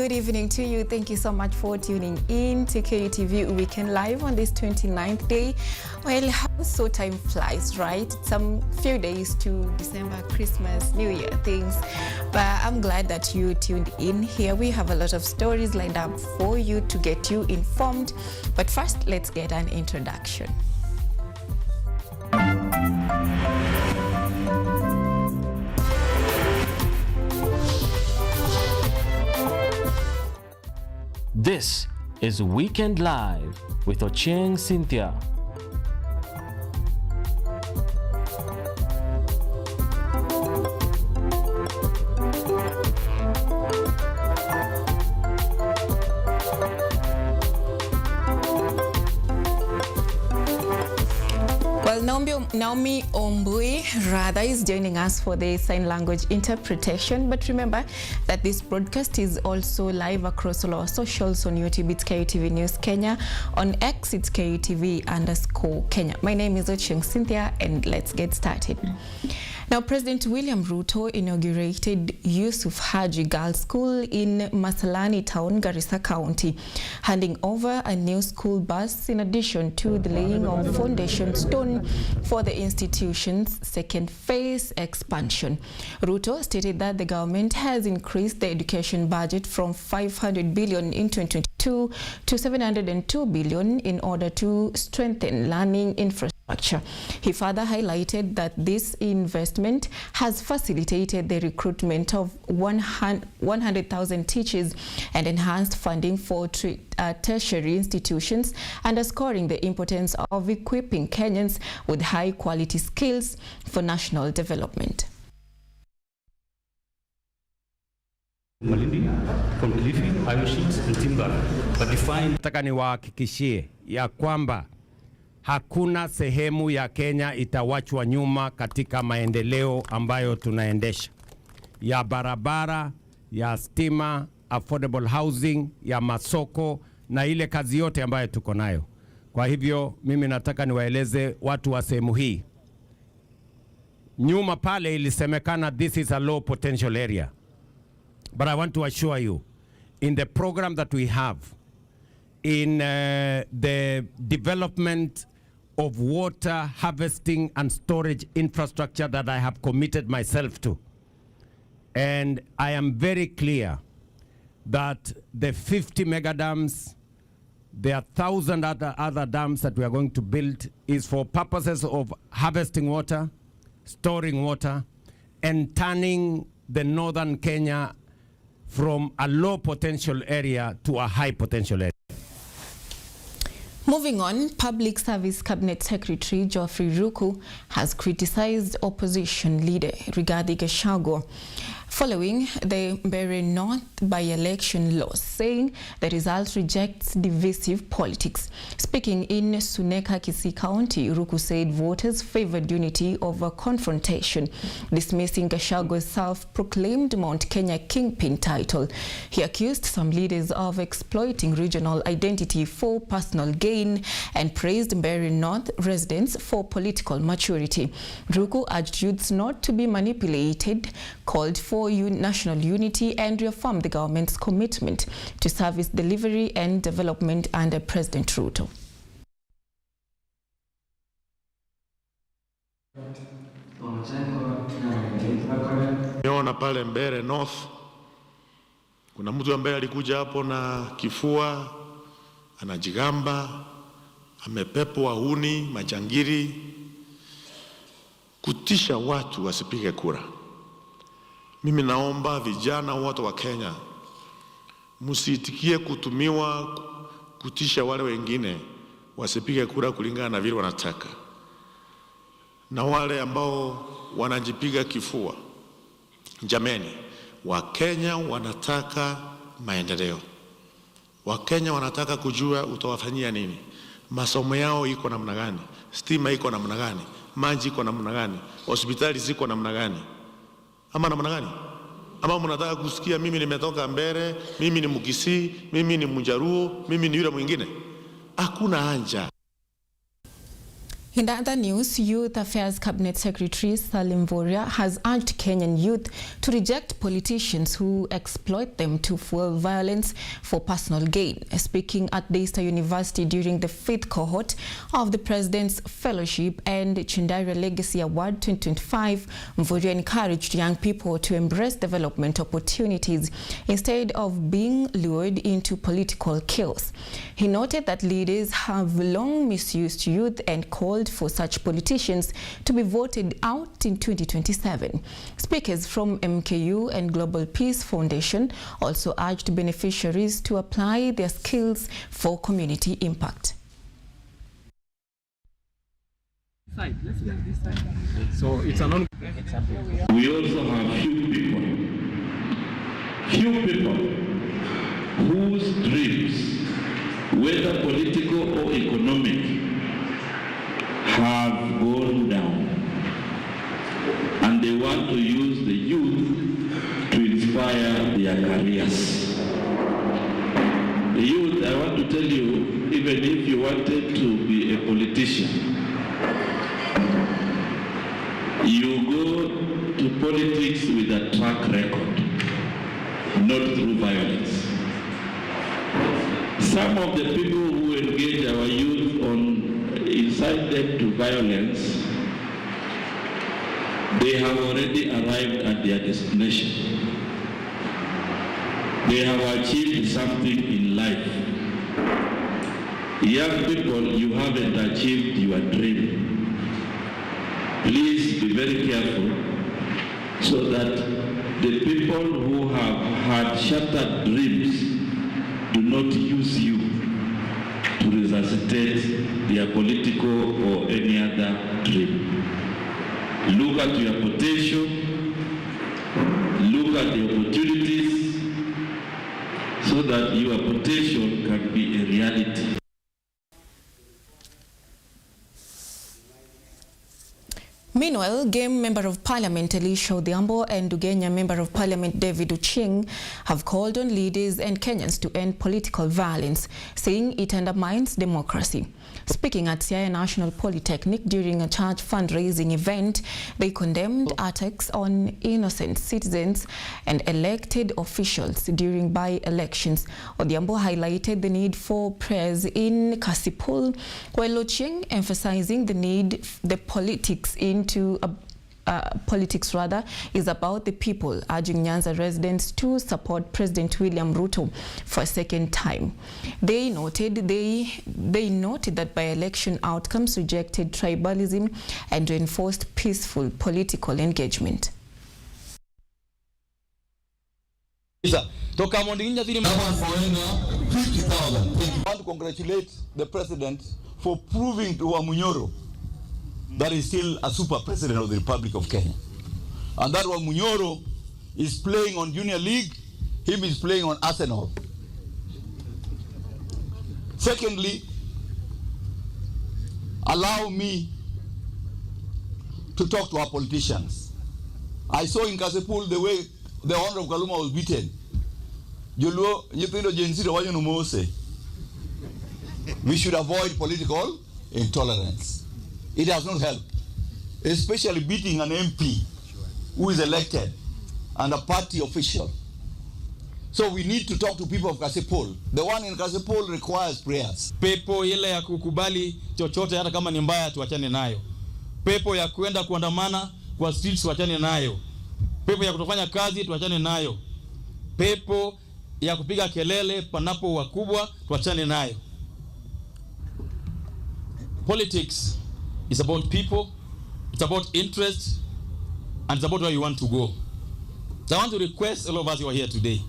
Good evening to you. Thank you so much for tuning in to KUTV Weekend Live on this 29th day. Well, how so time flies, right? Some few days to December, Christmas, New Year things. But I'm glad that you tuned in here. We have a lot of stories lined up for you to get you informed. But first, let's get an introduction. This is Weekend Live with Ochieng, Cynthia. Well, Naomi Ombui rather is joining us for the sign language interpretation. But remember that this broadcast is also live across all our socials. On YouTube, it's KUTVNEWS Kenya. On X, it's KUTV_Kenya. My name is Ochieng, Cynthia, and let's get started. Now, President William Ruto inaugurated Yusuf Haji Girls School in Masalani Town, Garissa County, handing over a new school bus in addition to the laying of foundation stone for the institution's second phase expansion. Ruto stated that the government has increased the education budget from 500 billion in 2022 to 702 billion in order to strengthen learning infrastructure. He further highlighted that this investment has facilitated the recruitment of 100,000 teachers and enhanced funding for tertiary institutions, underscoring the importance of equipping Kenyans with high-quality skills for national development. From Kutv, iron sheets and timber, but defined. Nataka niwahakikishie ya kwamba hakuna sehemu ya Kenya itawachwa nyuma katika maendeleo ambayo tunaendesha, ya barabara, ya stima, affordable housing, ya masoko na ile kazi yote ambayo tuko nayo. Kwa hivyo mimi nataka niwaeleze watu wa sehemu hii. Nyuma pale ilisemekana this is a low potential area. But I want to assure you, in the program that we have, in the development of water harvesting and storage infrastructure that I have committed myself to, and I am very clear that the 50 mega dams, there are 1,000 other dams that we are going to build is for purposes of harvesting water, storing water, and turning the northern Kenya from a low potential area to a high potential area. Moving on, Public Service Cabinet Secretary Geoffrey Ruku has criticized opposition leader Rigathi Gachagua following the Mbeere North by-election loss, saying the result rejects divisive politics. Speaking in Suneka, Kisii County, Ruku said voters favored unity over confrontation, dismissing Gachagua's self-proclaimed Mount Kenya kingpin title. He accused some leaders of exploiting regional identity for personal gain and praised Mbeere North residents for political maturity. Ruku urged youths not to be manipulated, called for national unity, and reaffirmed the government's commitment to service delivery and development under President Ruto. Niona pale Mbeere North kuna mtu ambaye alikuja hapo na kifua, anajigamba, amepepwa huni, majangiri, kutisha watu wasipige kura. Mimi naomba vijana wote wa Kenya msitikie kutumiwa kutisha wale wengine wasipige kura kulingana na vile wanataka. Na wale ambao wanajipiga kifua, jameni, Wakenya wanataka maendeleo. Wakenya wanataka kujua utawafanyia nini. Masomo yao iko namna gani? Stima iko namna gani? Maji iko namna gani? Hospitali ziko namna gani? Ama namna gani? Ama mnataka kusikia mimi nimetoka Mbeere, mimi ni Mkisii, mimi ni Mjaruo, mimi ni yule mwingine? Hakuna haja. In other news, Youth Affairs Cabinet Secretary Salim Voria has urged Kenyan youth to reject politicians who exploit them to fuel violence for personal gain. Speaking at Daystar University during the 5th cohort of the President's Fellowship and Chindaria Legacy Award 2025, Voria encouraged young people to embrace development opportunities instead of being lured into political chaos. He noted that leaders have long misused youth and called for such politicians to be voted out in 2027. Speakers from MKU and Global Peace Foundation also urged beneficiaries to apply their skills for community impact. So it's an We also have few people whose dreams, whether political or economic, have gone down, and they want to use the youth to inspire their careers. The youth, I want to tell you, even if you wanted to be a politician, you go to politics with a track record, not through violence. Some of the people who engage our youth on incite them to violence, they have already arrived at their destination. They have achieved something in life. Young people, you haven't achieved your dream. Please be very careful so that the people who have had shattered dreams do not use you to resuscitate their political or any other dream. Look at your potential, look at the opportunities so that your potential can be a reality. Meanwhile, Game Member of Parliament Elisha Odhiambo and Ugenya Member of Parliament David Ochieng have called on leaders and Kenyans to end political violence, saying it undermines democracy. Speaking at Siaya National Polytechnic during a church fundraising event, they condemned attacks on innocent citizens and elected officials during by-elections. Odhiambo highlighted the need for prayers in Kasipul, while Ochieng emphasizing the need politics is about the people, urging Nyanza residents to support President William Ruto for a second time. They noted that by-election outcomes rejected tribalism and reinforced peaceful political engagement. I want to congratulate the president for proving to Wamunyoro that is still a super president of the Republic of Kenya. And that Wamunyoro is playing on Junior League, him is playing on Arsenal. Secondly, allow me to talk to our politicians. I saw in Kasipul the way the Honorable Kaluma was beaten. We should avoid political intolerance. It does not help, especially beating an MP who is elected and a party official. So we need to talk to people of Kasipul. The one in Kasipul requires prayers. Pepo ile ya kukubali chochote hata kama ni mbaya tuachane nayo. Pepo ya kuenda kuandamana kwa streets tuachane nayo. Pepo ya kutofanya kazi tuachane nayo. Pepo ya kupiga kelele panapo wakubwa tuachane nayo. Politics is about people, it's about interest, and it's about where you want to go. So I want to request all of us who are here today,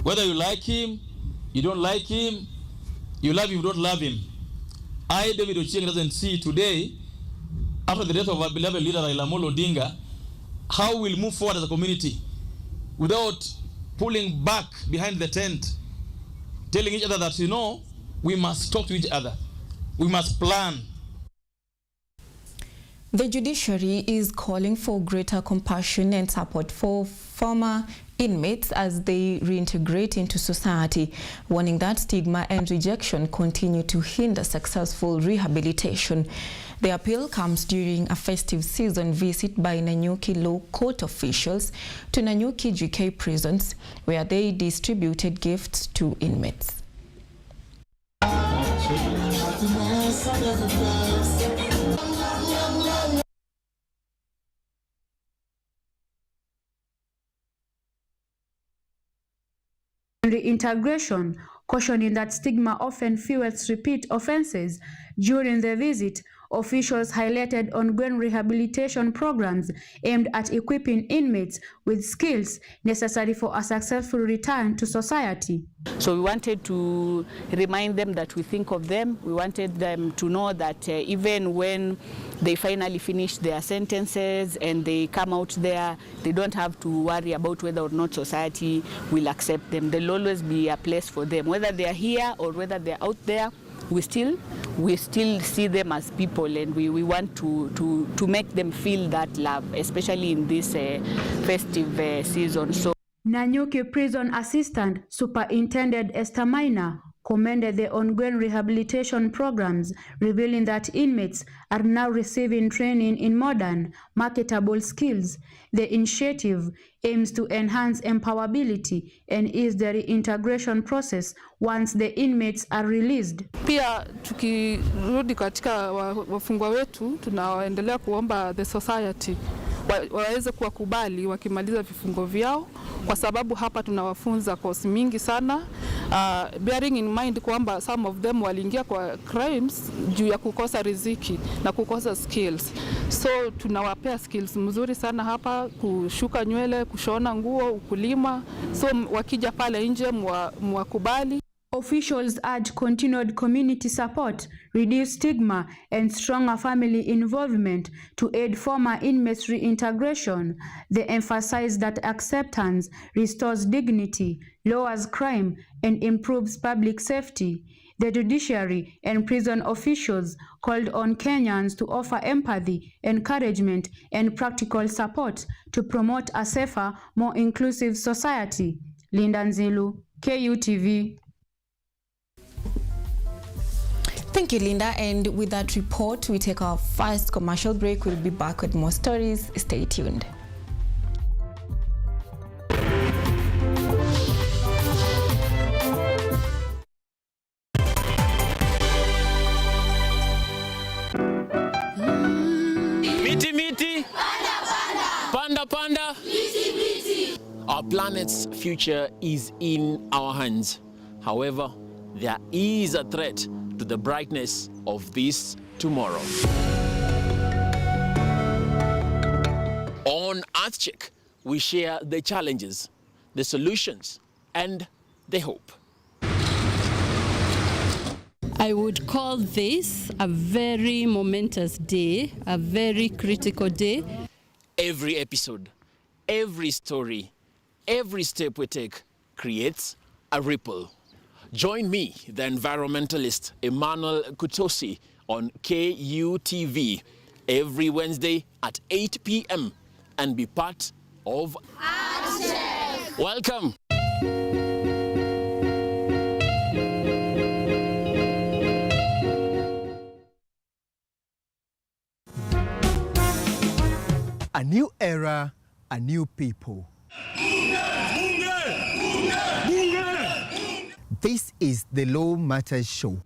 whether you like him, you don't like him, you love him, you don't love him. I, David Ochieng, doesn't see today, after the death of our beloved leader Raila Amolo Odinga, how we'll move forward as a community without pulling back behind the tent, telling each other that, you know, we must talk to each other, we must plan. The judiciary is calling for greater compassion and support for former inmates as they reintegrate into society, warning that stigma and rejection continue to hinder successful rehabilitation. The appeal comes during a festive season visit by Nanyuki Law Court officials to Nanyuki GK prisons, where they distributed gifts to inmates. Reintegration, cautioning that stigma often fuels repeat offenses. During the visit, officials highlighted ongoing rehabilitation programs aimed at equipping inmates with skills necessary for a successful return to society. So we wanted to remind them that we think of them. We wanted them to know that even when they finally finish their sentences and they come out there, they don't have to worry about whether or not society will accept them. There'll always be a place for them. Whether they are here or whether they're out there, we still see them as people, and we want to make them feel that love, especially in this festive season. So Nanyuki Prison Assistant Superintendent Esther Maina commended the ongoing rehabilitation programs, revealing that inmates are now receiving training in modern, marketable skills. The initiative aims to enhance employability and ease the reintegration process once the inmates are released. Pia tukirudi katika wafungwa wetu, tunaendelea kuomba the society waweze kuwakubali wakimaliza vifungo vyao, kwa sababu hapa tunawafunza kozi mingi sana, bearing in mind kwamba some of them waliingia kwa crimes juu ya kukosa riziki na kukosa skills. So tunawapea skills mzuri sana hapa, kushuka nywele, kushona nguo, ukulima. So wakija pale nje mwakubali. Officials urge continued community support, reduce stigma, and stronger family involvement to aid former inmates' reintegration. They emphasize that acceptance restores dignity, lowers crime, and improves public safety. The judiciary and prison officials called on Kenyans to offer empathy, encouragement, and practical support to promote a safer, more inclusive society. Linda Nzilu, KUTV. Thank you, Linda. And with that report, we take our first commercial break. We'll be back with more stories. Stay tuned. Miti miti, panda panda. Our planet's future is in our hands. However, there is a threat to the brightness of this tomorrow. On EarthCheck, we share the challenges, the solutions, and the hope. I would call this a very momentous day, a very critical day. Every episode, every story, every step we take creates a ripple. Join me, the environmentalist Emmanuel Kutosi, on KUTV every Wednesday at 8 p.m. and be part of EarthCheck. Welcome. A new era, a new people. This is the Law Matters Show.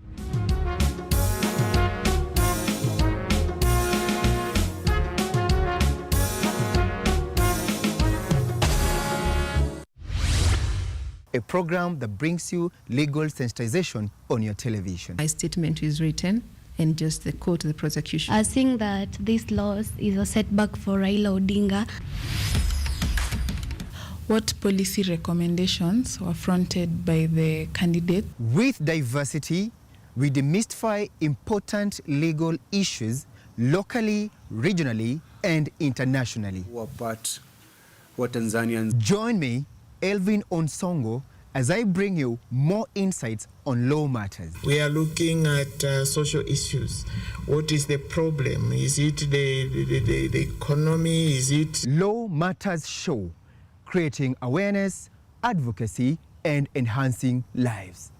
A program that brings you legal sensitization on your television. My statement is written and just the quote the prosecution. I think that this loss is a setback for Raila Odinga. What policy recommendations were fronted by the candidate? With diversity, we demystify important legal issues locally, regionally, and internationally. What Tanzanians? Join me, Elvin Onsongo, as I bring you more insights on law matters. We are looking at social issues. What is the problem? Is it the economy? Is it? Law Matters Show, creating awareness, advocacy, and enhancing lives.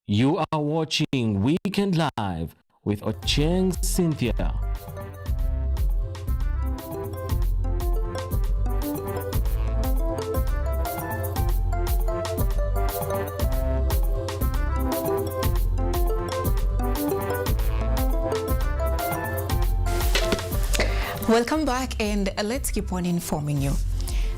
You are watching Weekend Live with Ochieng Cynthia. Welcome back, and let's keep on informing you.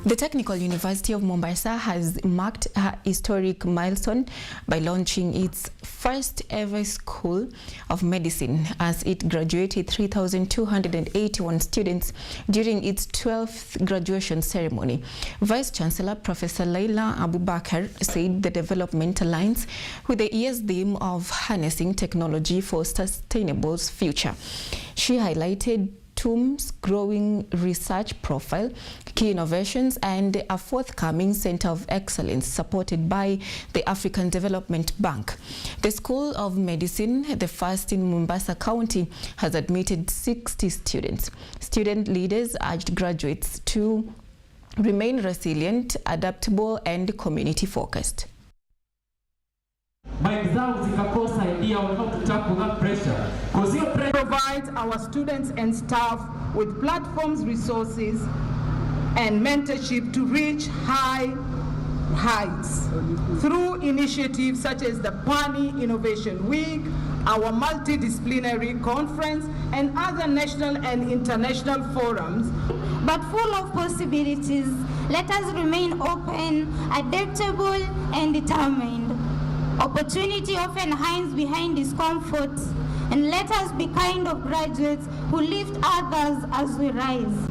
The Technical University of Mombasa has marked a historic milestone by launching its first ever School of Medicine as it graduated 3,281 students during its 12th graduation ceremony. Vice Chancellor Professor Laila Abubakar said the development aligns with the year's theme of harnessing technology for sustainable future. She highlighted TUM's growing research profile, key innovations, and a forthcoming Center of Excellence supported by the African Development Bank. The School of Medicine, the first in Mombasa County, has admitted 60 students. Student leaders urged graduates to remain resilient, adaptable, and community-focused. Provides our students and staff with platforms, resources, and mentorship to reach high heights through initiatives such as the Pani Innovation Week, our multidisciplinary conference, and other national and international forums. But full of possibilities, let us remain open, adaptable, and determined. Opportunity often hides behind discomfort, and let us be kind of graduates who lift others as we rise.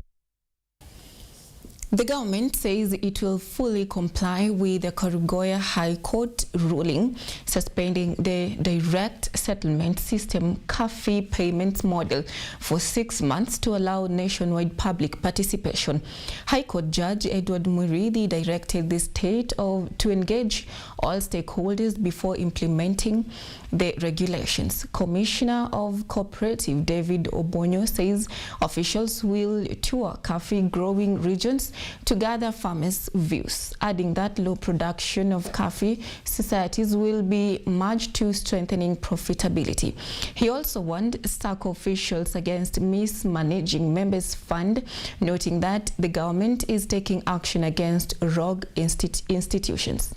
The government says it will fully comply with the Korugoya High Court ruling suspending the direct settlement system KUTV payments model for 6 months to allow nationwide public participation. High Court Judge Edward Muridi directed the state to engage all stakeholders before implementing the regulations. Commissioner of Cooperative David Obonyo says officials will tour KUTV growing regions to gather farmers' views, adding that low production of coffee societies will be merged to strengthening profitability. He also warned SACCO officials against mismanaging members' fund, noting that the government is taking action against rogue institutions.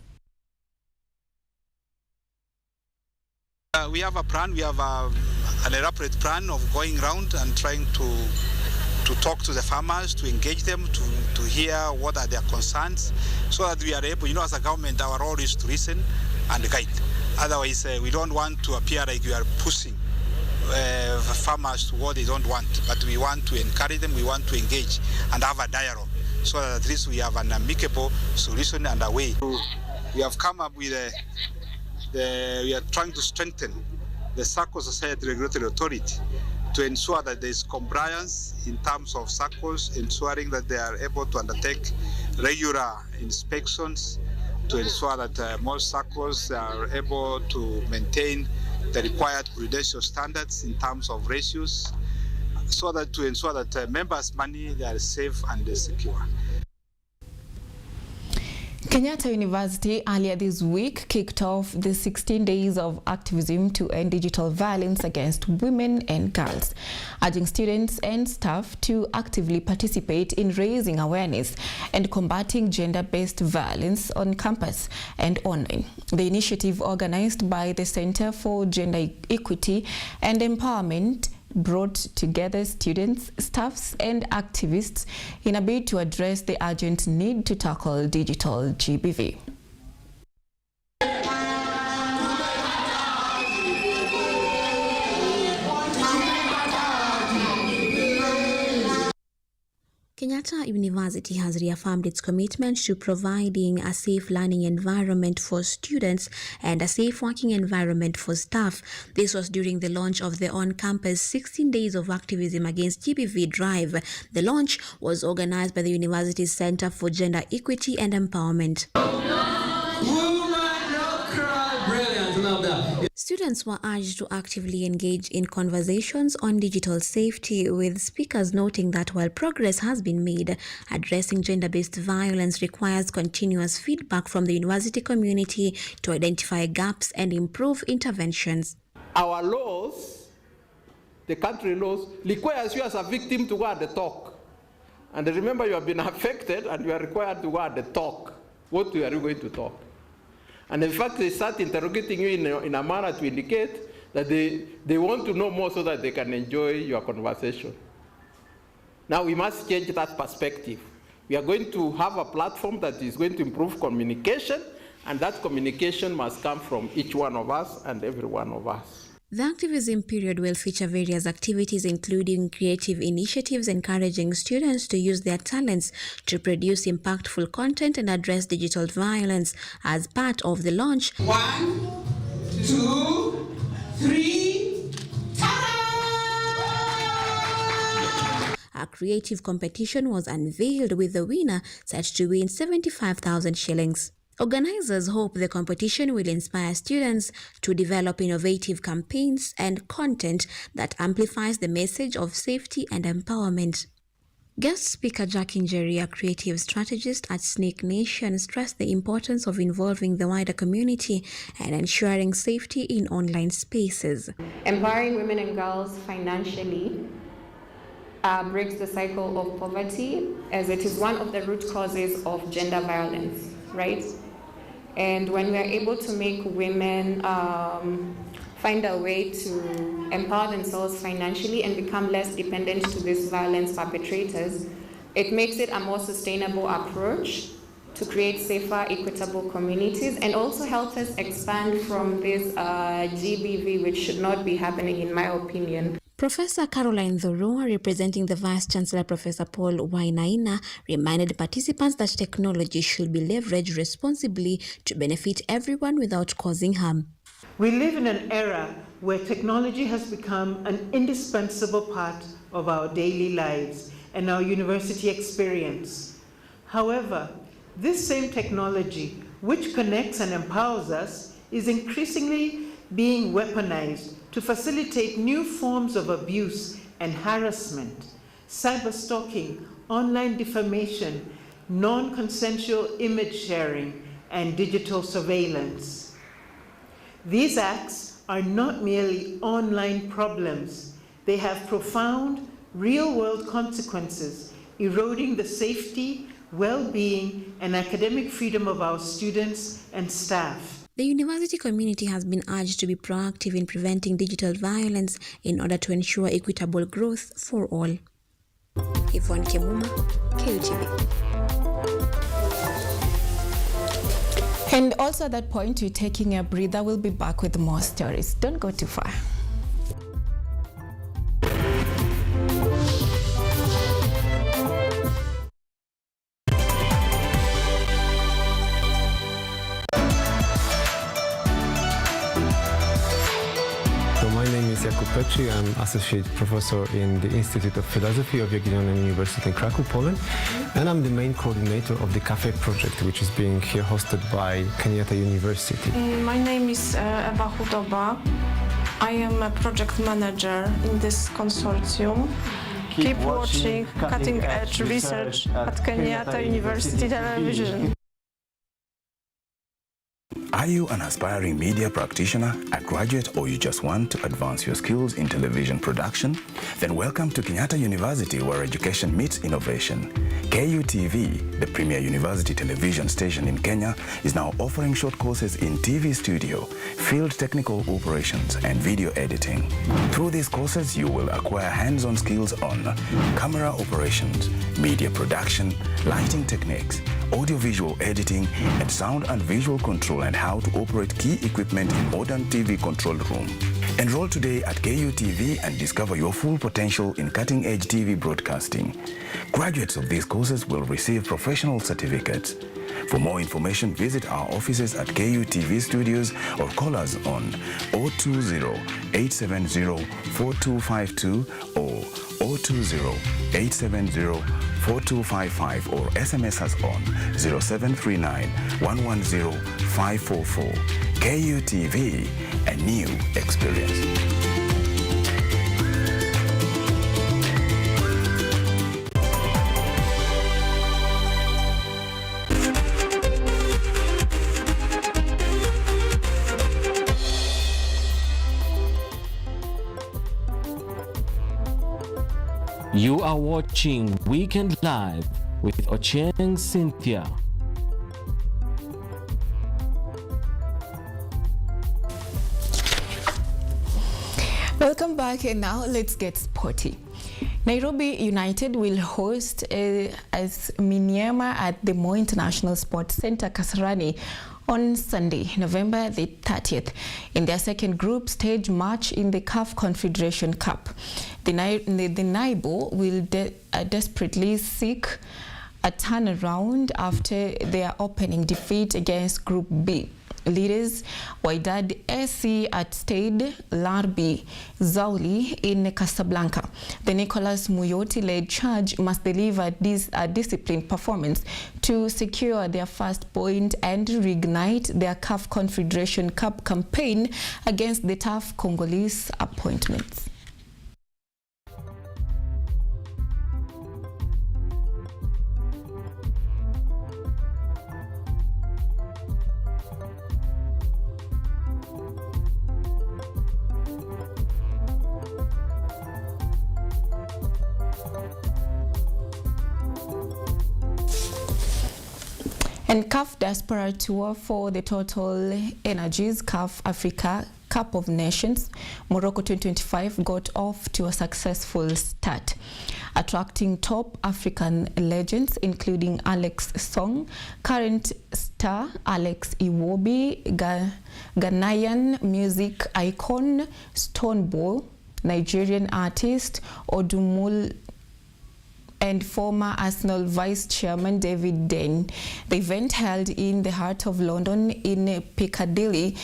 We have a plan, we have an elaborate plan of going around and trying to talk to the farmers, to engage them, to hear what are their concerns, so that we are able, as a government, our role is to listen and guide. Otherwise, we don't want to appear like we are pushing farmers to what they don't want, but we want to encourage them, we want to engage and have a dialogue, so that at least we have an amicable solution and a way. We have come up with we are trying to strengthen the SACCO Society Regulatory Authority to ensure that there is compliance in terms of SACCOs, ensuring that they are able to undertake regular inspections, to ensure that most SACCOs are able to maintain the required prudential standards in terms of ratios, so that to ensure that members' money they are safe and secure. Kenyatta University earlier this week kicked off the 16 days of activism to end digital violence against women and girls, urging students and staff to actively participate in raising awareness and combating gender-based violence on campus and online. The initiative, organized by the Center for Gender Equity and Empowerment, brought together students, staffs, and activists in a bid to address the urgent need to tackle digital GBV. Kenyatta University has reaffirmed its commitment to providing a safe learning environment for students and a safe working environment for staff. This was during the launch of the on-campus 16 Days of Activism Against GBV drive. The launch was organized by the university's Center for Gender Equity and Empowerment. Students were urged to actively engage in conversations on digital safety, with speakers noting that while progress has been made, addressing gender-based violence requires continuous feedback from the university community to identify gaps and improve interventions. Our laws, the country laws, requires you as a victim to go and talk. And remember, you have been affected and you are required to go and talk. What are you going to talk? And in fact, they start interrogating you in a manner to indicate that they want to know more so that they can enjoy your conversation. Now we must change that perspective. We are going to have a platform that is going to improve communication, and that communication must come from each one of us and every one of us. The activism period will feature various activities, including creative initiatives encouraging students to use their talents to produce impactful content and address digital violence. As part of the launch, 1, 2, 3, a creative competition was unveiled, with the winner set to win 75,000 shillings. Organizers hope the competition will inspire students to develop innovative campaigns and content that amplifies the message of safety and empowerment. Guest speaker Jack Injeri, a creative strategist at Snake Nation, stressed the importance of involving the wider community and ensuring safety in online spaces. Empowering women and girls financially breaks the cycle of poverty, as it is one of the root causes of gender violence, right? And when we are able to make women find a way to empower themselves financially and become less dependent to these violence perpetrators, it makes it a more sustainable approach to create safer, equitable communities, and also helps us expand from this GBV, which should not be happening, in my opinion. Professor Caroline Dhurua, representing the Vice-Chancellor Professor Paul Wainaina, reminded participants that technology should be leveraged responsibly to benefit everyone without causing harm. We live in an era where technology has become an indispensable part of our daily lives and our university experience. However, this same technology, which connects and empowers us, is increasingly being weaponized to facilitate new forms of abuse and harassment, cyberstalking, online defamation, non-consensual image sharing, and digital surveillance. These acts are not merely online problems. They have profound, real-world consequences, eroding the safety, well-being, and academic freedom of our students and staff. The university community has been urged to be proactive in preventing digital violence in order to ensure equitable growth for all. Yvonne Kemuma, KUTV. And also at that point, we're taking a breather. We'll be back with more stories. Don't go too far. I'm Associate Professor in the Institute of Philosophy of Jagiellonian University in Krakow, Poland, and I'm the main coordinator of the Cafe project, which is being here hosted by Kenyatta University. My name is Eva Hudoba. I am a project manager in this consortium. Keep watching cutting-edge research at Kenyatta University Television. Are you an aspiring media practitioner, a graduate, or you just want to advance your skills in television production? Then welcome to Kenyatta University, where education meets innovation. KUTV, the premier university television station in Kenya, is now offering short courses in TV studio, field technical operations, and video editing. Through these courses, you will acquire hands-on skills on camera operations, media production, lighting techniques, audiovisual editing, and sound and visual control, and how to operate key equipment in modern TV control room. Enroll today at KUTV and discover your full potential in cutting-edge TV broadcasting. Graduates of these courses will receive professional certificates. For more information, visit our offices at KUTV studios or call us on 020-870-4252 or 020-870-4255 or SMS us on 0739-110-544. KUTV, a new experience. You are watching Weekend Live with Ochieng Cynthia. Welcome back, and now let's get sporty. Nairobi United will host as Miniema at the Moi International Sports Center, Kasarani, on Sunday, November the 30th, in their second group stage match in the CAF Confederation Cup. The Naibo will desperately seek a turnaround after their opening defeat against Group B leaders Wydad SC at Stade Larbi Zauli in Casablanca. The Nicholas Muyoti-led charge must deliver a disciplined performance to secure their first point and reignite their CAF Confederation Cup campaign against the tough Congolese appointments. And CAF Diaspora Tour for the Total Energies CAF Africa Cup of Nations Morocco 2025 got off to a successful start, attracting top African legends including Alex Song, current star Alex Iwobi, Ghanaian music icon Stonebwoy, Nigerian artist Odumul, and former Arsenal Vice Chairman David Den. The event, held in the heart of London in Piccadilly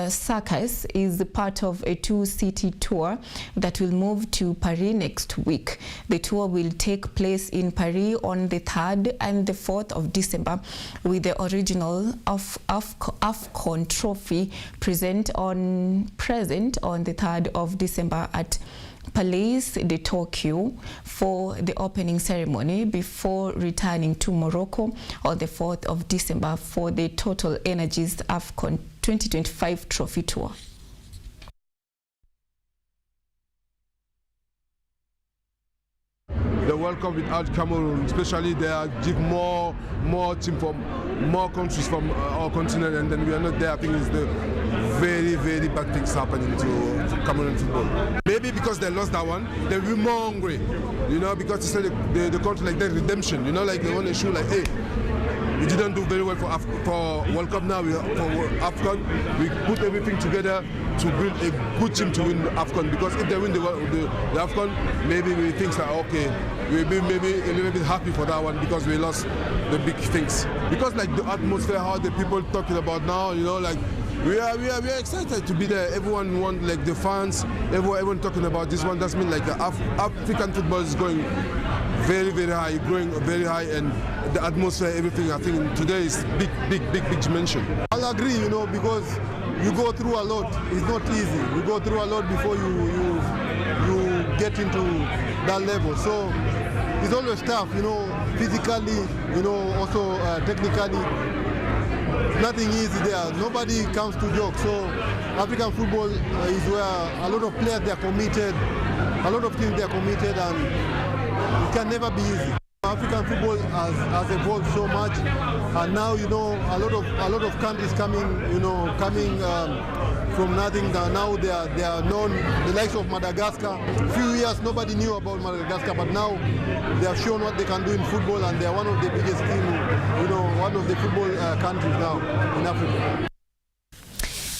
Circus, is part of a two-city tour that will move to Paris next week. The tour will take place in Paris on the 3rd and the 4th of December, with the original AFCON trophy present on the 3rd of December at Palais de Tokyo for the opening ceremony before returning to Morocco on the 4th of December for the Total Energies AFCON 2025 Trophy Tour. The World Cup without Cameroon, especially they give more team from more countries from our continent, and then we are not there. I think it's the very, very bad things happening to Cameroon football. Maybe because they lost that one, they will be more hungry, you know, because it's like the country like that redemption, you know, like they want to show like, hey, we didn't do very well for World Cup now, for AFCON. We put everything together to build a good team to win AFCON, because if they win the AFCON, maybe we think that, okay, we'll be maybe a little bit happy for that one because we lost the big things. Because like the atmosphere, how the people talking about now, you know, like we are excited to be there. Everyone want, like the fans, everyone talking about this one. That means like the African football is going very, very high, growing very high, and the atmosphere, everything, I think today is big dimension. I'll agree, you know, because you go through a lot. It's not easy. You go through a lot before you get into that level. So it's always tough, you know, physically, you know, also technically. Nothing easy there. Nobody comes to joke. So African football is where a lot of players, they are committed, a lot of teams, they are committed, and it can never be easy. African football has evolved so much, and now, you know, a lot of countries coming from nothing. Now they are known. The likes of Madagascar. A few years nobody knew about Madagascar, but now they have shown what they can do in football, and they are one of the biggest teams, you know, one of the football countries now in Africa.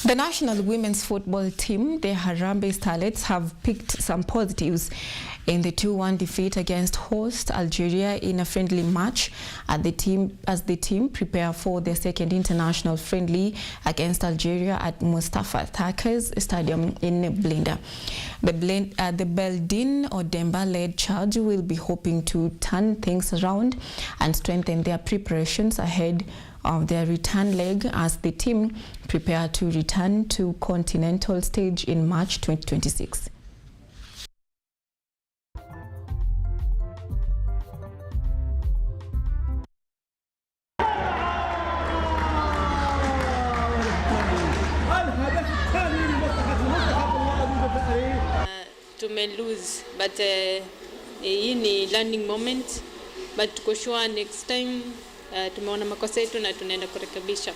The national women's football team, the Harambee Starlets, have picked some positives in the 2-1 defeat against host Algeria in a friendly match as the team prepare for their second international friendly against Algeria at Mustafa Thaker's Stadium in Blinda. The Beldin Odemba-led charge will be hoping to turn things around and strengthen their preparations ahead of their return leg as the team prepare to return to continental stage in March 2026. Lose, but hii ni learning moment, but tuko sure next time tumeona makosa yetu na tunaenda kurekebisha.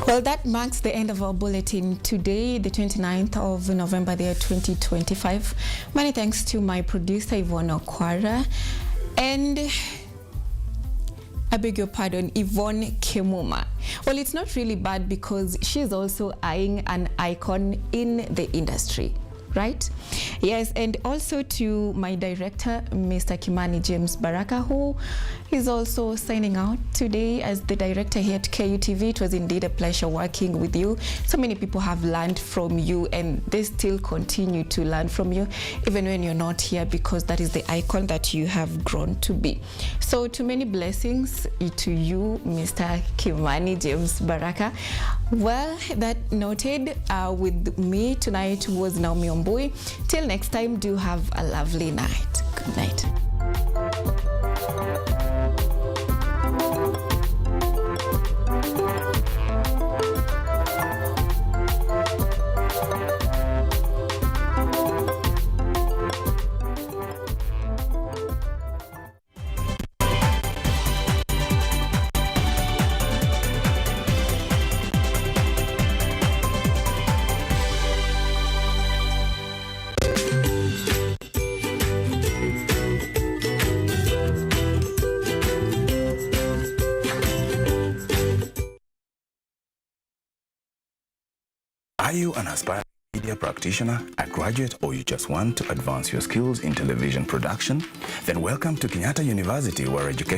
Well, that marks the end of our bulletin today, the 29th of November, the year 2025. Many thanks to my producer, Yvonne Okwara, and I beg your pardon, Yvonne Kemuma. Well, it's not really bad because she's also eyeing an icon in the industry, right? Yes, and also to my director, Mr. Kimani James Baraka, who is also signing out today as the director here at KUTV. It was indeed a pleasure working with you. So many people have learned from you and they still continue to learn from you, even when you're not here, because that is the icon that you have grown to be. So too many blessings to you, Mr. Kimani James Baraka. Well, that noted, with me tonight was Naomi Ombui. Till next time, do have a lovely night. Good night. Are you an aspiring media practitioner, a graduate, or you just want to advance your skills in television production? Then welcome to Kenyatta University, where education